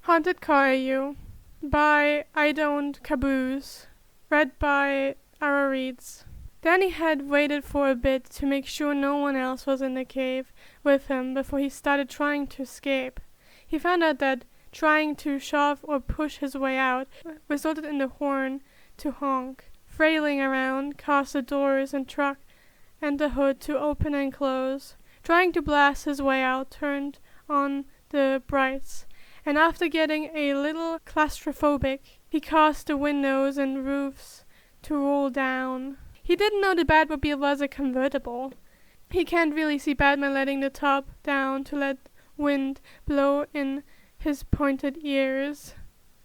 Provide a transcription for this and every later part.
Haunted Caillou by I Don't Caboose. Read by Ara Reads. Danny had waited for a bit to make sure no one else was in the cave with him before he started trying to escape. He found out that trying to shove or push his way out resulted in the horn to honk. Flailing around caused the doors and truck and the hood to open and close. Trying to blast his way out turned on the brights, and after getting a little claustrophobic, he caused the windows and roofs to roll down. He didn't know the Batmobile was a convertible. He can't really see Batman letting the top down to let wind blow in his pointed ears.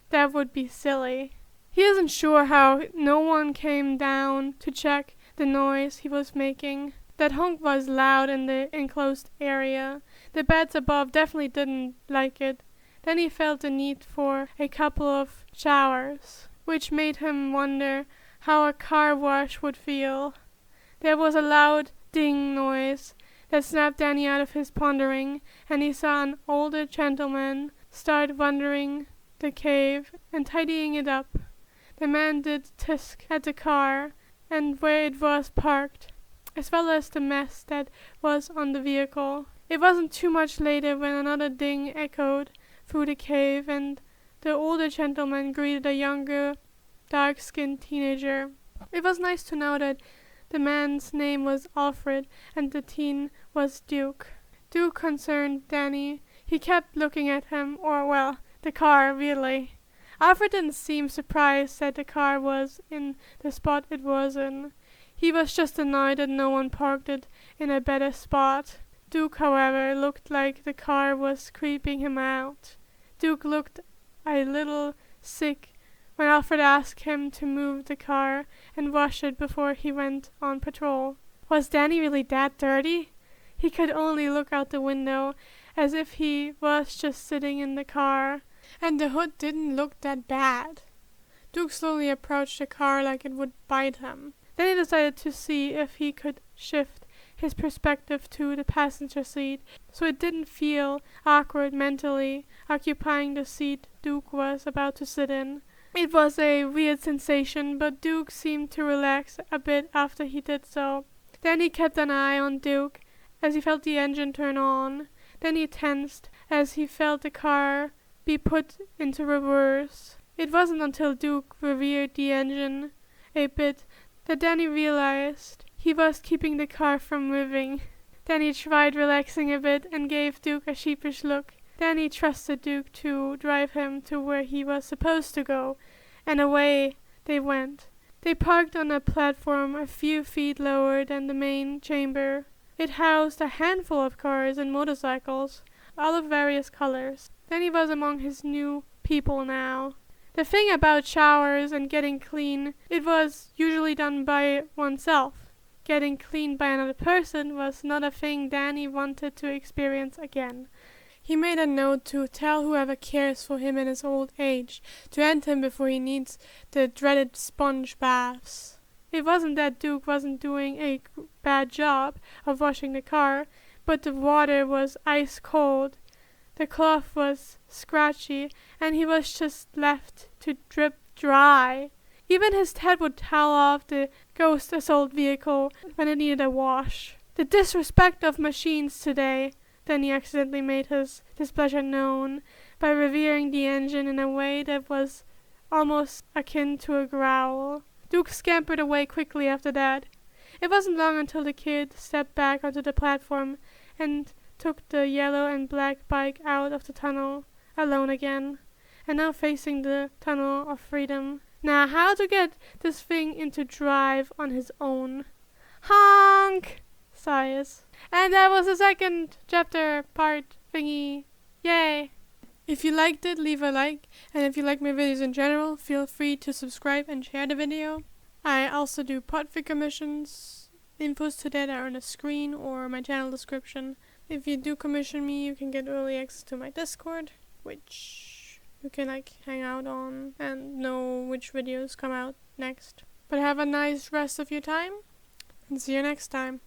That would be silly. He isn't sure how no one came down to check the noise he was making. That honk was loud in the enclosed area. The bats above definitely didn't like it. Then he felt the need for a couple of showers, which made him wonder how a car wash would feel. There was a loud ding noise that snapped Danny out of his pondering, and he saw an older gentleman start wandering the cave and tidying it up. The man did tisk at the car and where it was parked, as well as the mess that was on the vehicle. It wasn't too much later when another ding echoed through the cave, and the older gentleman greeted a younger, dark-skinned teenager. It was nice to know that the man's name was Alfred and the teen was Duke. Duke concerned Danny. He kept looking at him, or well, the car, really. Alfred didn't seem surprised that the car was in the spot it was in. He was just annoyed that no one parked it in a better spot. Duke, however, looked like the car was creeping him out. Duke looked a little sick when Alfred asked him to move the car and wash it before he went on patrol. Was Danny really that dirty? He could only look out the window, as if he was just sitting in the car, and the hood didn't look that bad. Duke slowly approached the car like it would bite him. Then he decided to see if he could shift his perspective to the passenger seat, so it didn't feel awkward mentally occupying the seat Duke was about to sit in. It was a weird sensation, but Duke seemed to relax a bit after he did so. Then he kept an eye on Duke as he felt the engine turn on. Then he tensed as he felt the car be put into reverse. It wasn't until Duke revered the engine a bit that Danny realized he was keeping the car from moving. Then he tried relaxing a bit and gave Duke a sheepish look. Then he trusted Duke to drive him to where he was supposed to go, and away they went. They parked on a platform a few feet lower than the main chamber. It housed a handful of cars and motorcycles, all of various colors. Danny was among his new people now. The thing about showers and getting clean, it was usually done by oneself. Getting cleaned by another person was not a thing Danny wanted to experience again. He made a note to tell whoever cares for him in his old age to end him before he needs the dreaded sponge baths. It wasn't that Duke wasn't doing a bad job of washing the car, but the water was ice cold. The cloth was scratchy, and he was just left to drip dry. Even his dad would towel off the ghost-assault vehicle when it needed a wash. The disrespect of machines today. Then he accidentally made his displeasure known by revering the engine in a way that was almost akin to a growl. Duke scampered away quickly after that. It wasn't long until the kid stepped back onto the platform and took the yellow and black bike out of the tunnel, alone again, and now facing the tunnel of freedom. Now how to get this thing into drive on his own. Honk! Sighs. And that was the second chapter part thingy. Yay! If you liked it, leave a like, and if you like my videos in general, feel free to subscribe and share the video. I also do Podfic commissions. Infos to that are on the screen or my channel description. If you do commission me, you can get early access to my Discord, which you can hang out on and know which videos come out next. But have a nice rest of your time, and see you next time.